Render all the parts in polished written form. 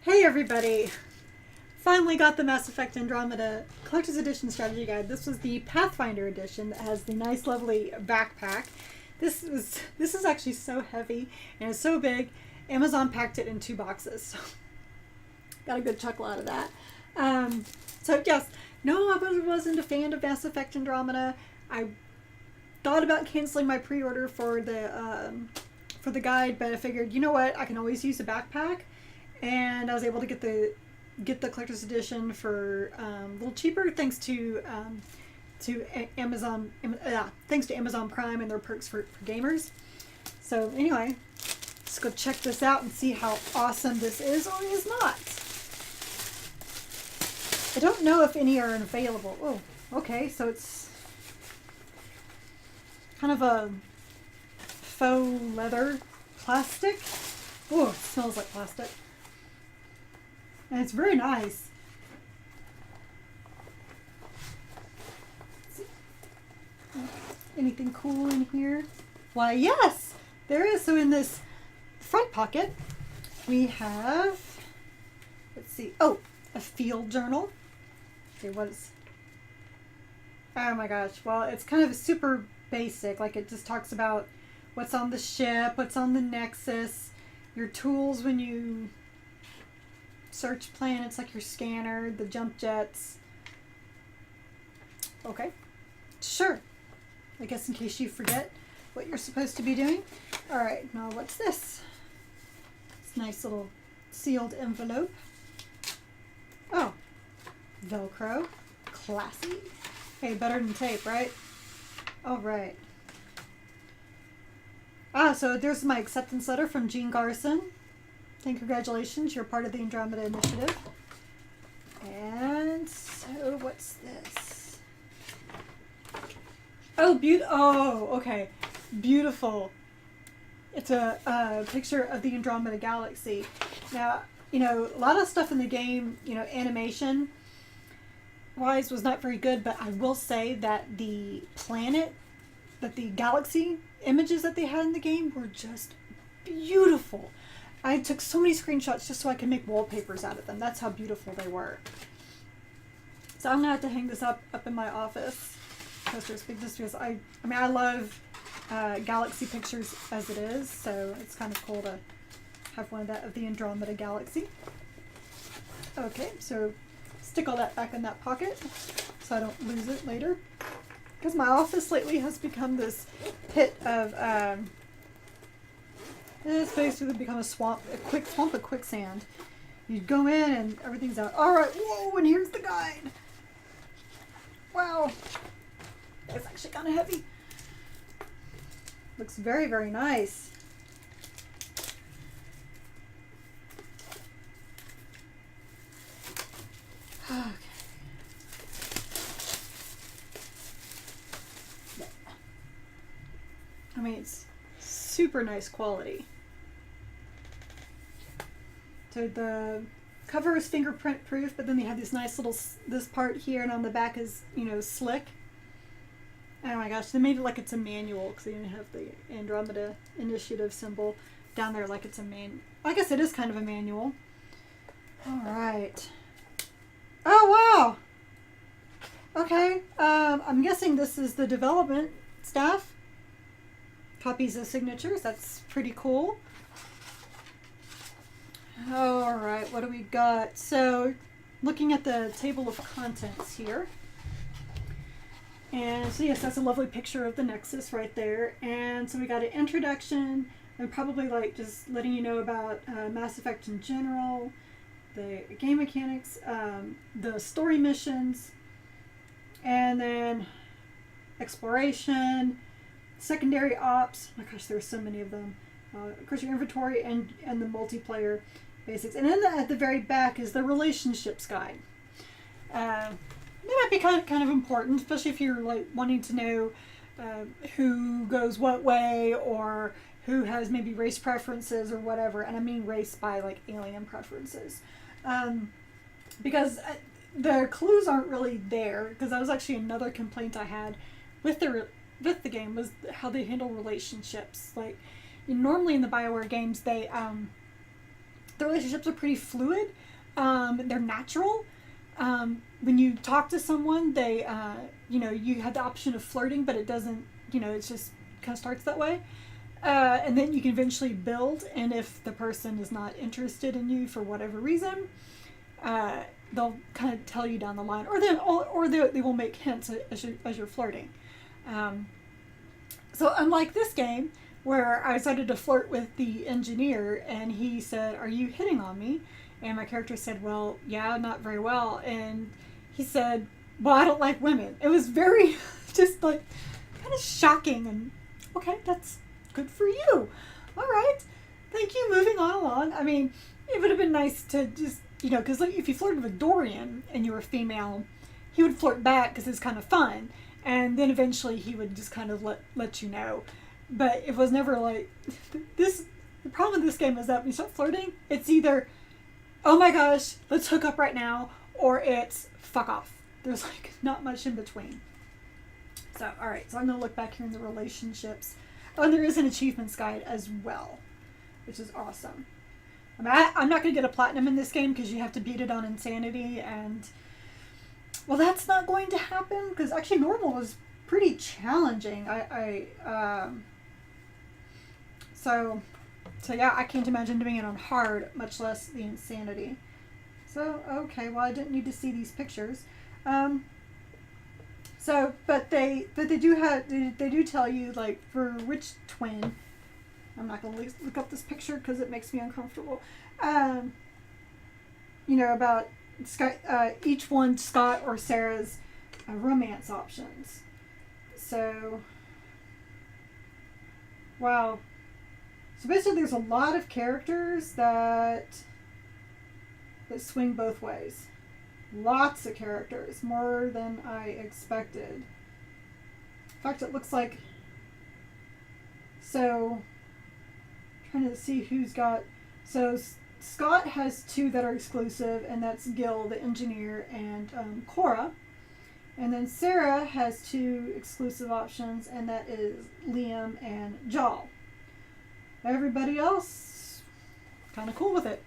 Hey everybody! Finally got the Mass Effect Andromeda Collector's Edition Strategy Guide. This was the Pathfinder Edition that has the nice lovely backpack. This is actually so heavy and it's so big. Amazon packed it in 2 boxes, so got a good chuckle out of that. So yes, no, I wasn't a fan of Mass Effect Andromeda. I thought about canceling my pre-order for the guide, but I figured, you know what, I can always use a backpack. And I was able to get the collector's edition for a little cheaper, thanks to Amazon. Thanks to Amazon Prime and their perks for gamers. So anyway, let's go check this out and see how awesome this is or is not. I don't know if any are available. Oh, okay, so it's kind of a faux leather plastic. Oh, it smells like plastic. And it's very nice. Anything cool in here? Why, yes, there is. So in this front pocket, we have, let's see, oh, a field journal. Okay, what is, oh my gosh, well, it's kind of super basic. Like, it just talks about what's on the ship, what's on the Nexus, your tools when you search planets, like your scanner, the jump jets. Okay, sure. I guess in case you forget what you're supposed to be doing. All right, now what's this? It's a nice little sealed envelope. Oh, Velcro, classy. Hey, better than tape, right? All right. So there's my acceptance letter from Gene Garson. And congratulations, you're part of the Andromeda Initiative. And so what's this? Oh, okay. Beautiful. It's a picture of the Andromeda Galaxy. Now, you know, a lot of stuff in the game, you know, animation wise was not very good, but I will say that the galaxy images that they had in the game were just beautiful. I took so many screenshots just so I could make wallpapers out of them. That's how beautiful they were. So I'm gonna have to hang this up in my office because I mean, I love galaxy pictures as it is, so it's kind of cool to have one of the Andromeda Galaxy. Okay, so stick all that back in that pocket so I don't lose it later. Because my office lately has become this pit of it's basically become a swamp, of quicksand. You go in and everything's out. All right, whoa, and here's the guide. Wow, it's actually kind of heavy. Looks very, very nice. Okay. I mean, it's super nice quality. So the cover is fingerprint proof, but then they have this nice little, this part here, and on the back is, you know, slick. Oh my gosh, they made it like it's a manual because they didn't have the Andromeda Initiative symbol down there like it's a I guess it is kind of a manual. All right. Oh, wow. Okay. I'm guessing this is the development staff. Copies of signatures. That's pretty cool. All right, what do we got? So, looking at the table of contents here. And so, yes, that's a lovely picture of the Nexus right there. And so we got an introduction and probably like just letting you know about Mass Effect in general, the game mechanics, the story missions, and then exploration, secondary ops. Oh my gosh, there's so many of them. Of course, your inventory and the multiplayer basics. And then at the very back is the relationships guide. That might be kind of important, especially if you're like wanting to know who goes what way or who has maybe race preferences or whatever. And I mean race by like alien preferences. Because the clues aren't really there, because that was actually another complaint I had with the game, was how they handle relationships. Like, normally in the BioWare games, they the relationships are pretty fluid. They're natural. When you talk to someone, they, you have the option of flirting, but it doesn't, it's just kind of starts that way. And then you can eventually build, and if the person is not interested in you for whatever reason, they'll kind of tell you down the line, or they will make hints as you're flirting. So unlike this game, where I decided to flirt with the engineer, and he said, "Are you hitting on me?" And my character said, "Well, yeah, not very well." And he said, "Well, I don't like women." It was very, just like, kind of shocking, and okay, that's good for you. All right, thank you, moving on along. I mean, it would have been nice to just, because like, if you flirted with Dorian and you were female, he would flirt back because it's kind of fun. And then eventually he would just kind of let you know. But it was never like, this. The problem with this game is that when you start flirting, it's either, "Oh my gosh, let's hook up right now," or it's "fuck off." There's like not much in between. So, all right, so I'm going to look back here in the relationships. Oh, and there is an achievements guide as well, which is awesome. I mean, I'm not going to get a platinum in this game because you have to beat it on insanity, and well, that's not going to happen because actually normal is pretty challenging. So yeah, I can't imagine doing it on hard, much less the insanity. So okay, well, I didn't need to see these pictures. But they do tell you, like, for which twin. I'm not going to look up this picture because it makes me uncomfortable. About each one, Scott or Sarah's romance options. So, wow. So basically, there's a lot of characters that swing both ways. Lots of characters, more than I expected. In fact, it looks like, so, trying to see who's got, so Scott has 2 that are exclusive, and that's Gil, the engineer, and Cora. And then Sarah has 2 exclusive options, and that is Liam and Jal. Everybody else, kind of cool with it.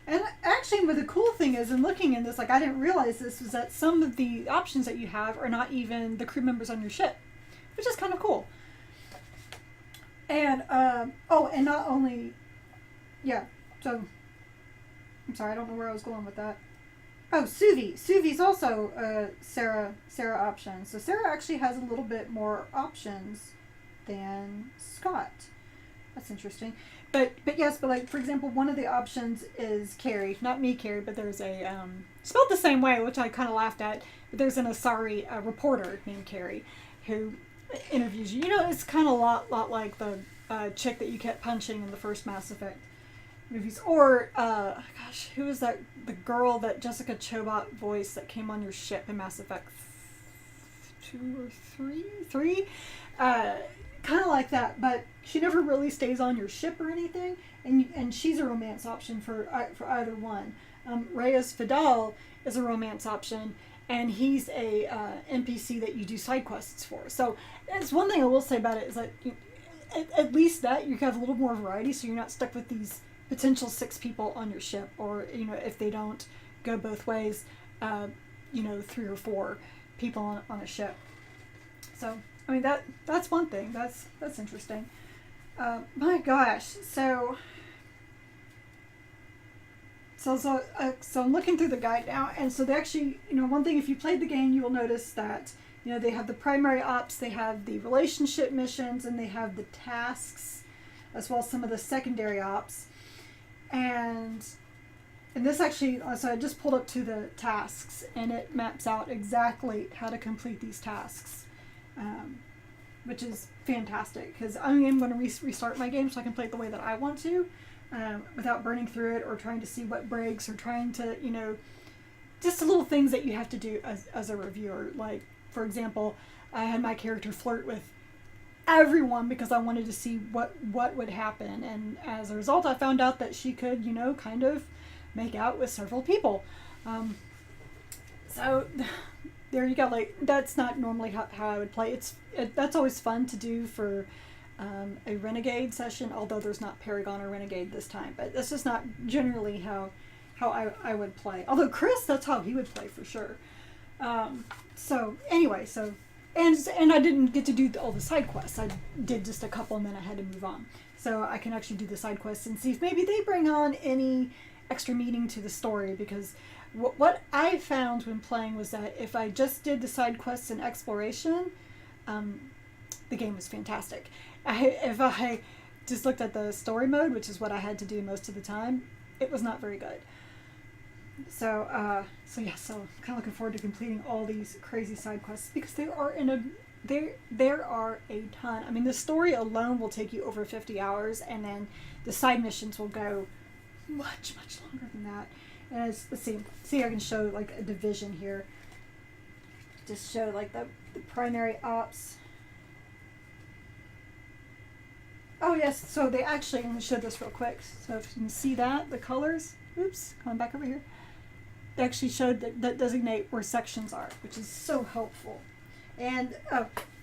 And actually, what the cool thing is, in looking in this, like, I didn't realize this, was that some of the options that you have are not even the crew members on your ship, which is kind of cool. And, and not only, yeah, so, I'm sorry, I don't know where I was going with that. Oh, Suvi. Suvi's also Sarah option. So Sarah actually has a little bit more options than Scott. That's interesting. But yes, but like, for example, one of the options is Carrie. Not me, Carrie, but there's a, spelled the same way, which I kind of laughed at. But there's an Asari reporter named Carrie who interviews you. It's kind of a lot like the chick that you kept punching in the first Mass Effect movies. Or, gosh, who was that? The girl that Jessica Chobot voiced that came on your ship in Mass Effect 2 or 3? 3? Kind of like that, but she never really stays on your ship or anything, and she's a romance option for either one. Reyes Fidel is a romance option, and he's a NPC that you do side quests for. So it's one thing I will say about it is that at least that you have a little more variety, so you're not stuck with these potential 6 people on your ship, or if they don't go both ways, 3 or 4 people on a ship. So I mean, that's one thing. That's interesting. My gosh. So I'm looking through the guide now, and so they actually, one thing, if you played the game, you will notice that, they have the primary ops, they have the relationship missions, and they have the tasks, as well as some of the secondary ops. And this actually, so I just pulled up to the tasks, and it maps out exactly how to complete these tasks. Which is fantastic, because I am going to restart my game so I can play it the way that I want to, without burning through it or trying to see what breaks, or trying to, just the little things that you have to do as a reviewer. Like, for example, I had my character flirt with everyone because I wanted to see what would happen, and as a result I found out that she could, kind of make out with several people. So there you go. Like, that's not normally how I would play. That's always fun to do for a Renegade session, although there's not Paragon or Renegade this time. But this is not generally how I would play. Although Chris, that's how he would play for sure. So anyway, and I didn't get to do all the side quests. I did just a couple and then I had to move on. So I can actually do the side quests and see if maybe they bring on any extra meaning to the story, because what I found when playing was that if I just did the side quests and exploration, the game was fantastic. If I just looked at the story mode, which is what I had to do most of the time, it was not very good. So I'm kind of looking forward to completing all these crazy side quests, because there are a ton. I mean, the story alone will take you over 50 hours, and then the side missions will go much longer than that. And let's see, I can show like a division here. Just show like the primary ops. Oh yes, so they actually, I'm going to show this real quick. So if you can see that, the colors, oops, coming back over here. They actually showed that designate where sections are, which is so helpful. And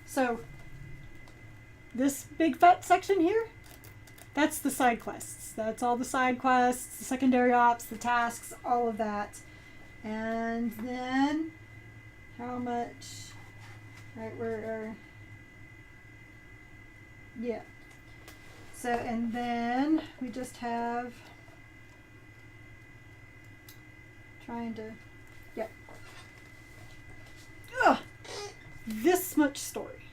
so this big fat section here, that's the side quests. That's all the side quests, the secondary ops, the tasks, all of that. And then how much, right, yeah. So, and then we just have, this much story.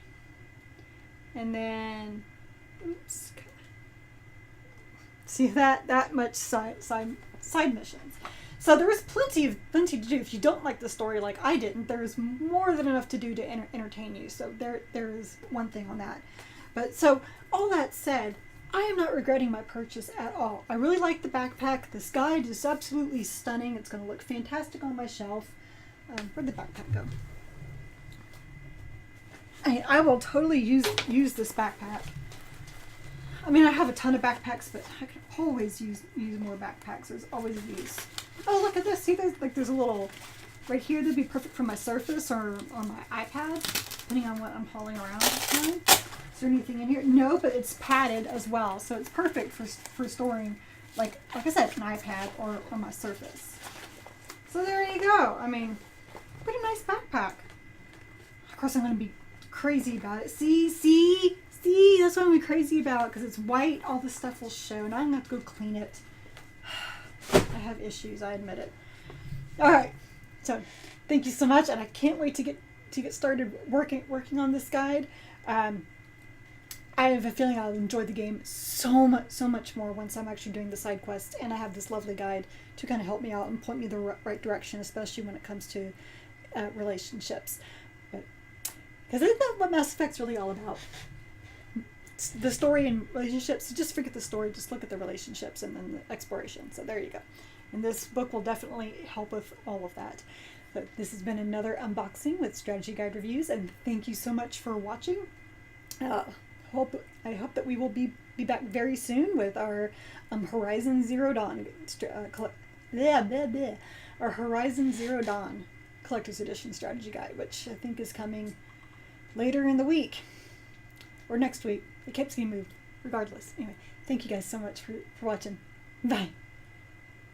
And then, oops, see that much side missions. So there is plenty to do. If you don't like the story like I didn't, there's more than enough to do to entertain you. So there is one thing on that. But so all that said, I am not regretting my purchase at all. I really like the backpack. This guide is absolutely stunning. It's going to look fantastic on my shelf. Where'd the backpack go? I will totally use this backpack. I mean, I have a ton of backpacks, but I could always use more backpacks. There's always a use. Oh, look at this. See, there's a little right here that'd be perfect for my Surface or on my iPad, depending on what I'm hauling around at the time. Is there anything in here? No, but it's padded as well, so it's perfect for storing, like I said, an iPad or on my Surface. So there you go. I mean, pretty nice backpack. Of course, I'm going to be crazy about it. See, that's what I'm crazy about, because it's white. All this stuff will show, and I'm going to have to go clean it. I have issues, I admit it. All right, so thank you so much, and I can't wait to get started working on this guide. I have a feeling I'll enjoy the game so much more once I'm actually doing the side quests, and I have this lovely guide to kind of help me out and point me the right direction, especially when it comes to relationships. Because isn't that what Mass Effect's really all about? It's the story and relationships. So just forget the story, just look at the relationships and then the exploration. So there you go. And this book will definitely help with all of that. So this has been another unboxing with Strategy Guide Reviews, and thank you so much for watching. I hope that we will be back very soon with our Horizon Zero Dawn our Horizon Zero Dawn Collector's Edition Strategy Guide, which I think is coming later in the week or next week. It keeps getting moved regardless. Anyway, thank you guys so much for watching. Bye.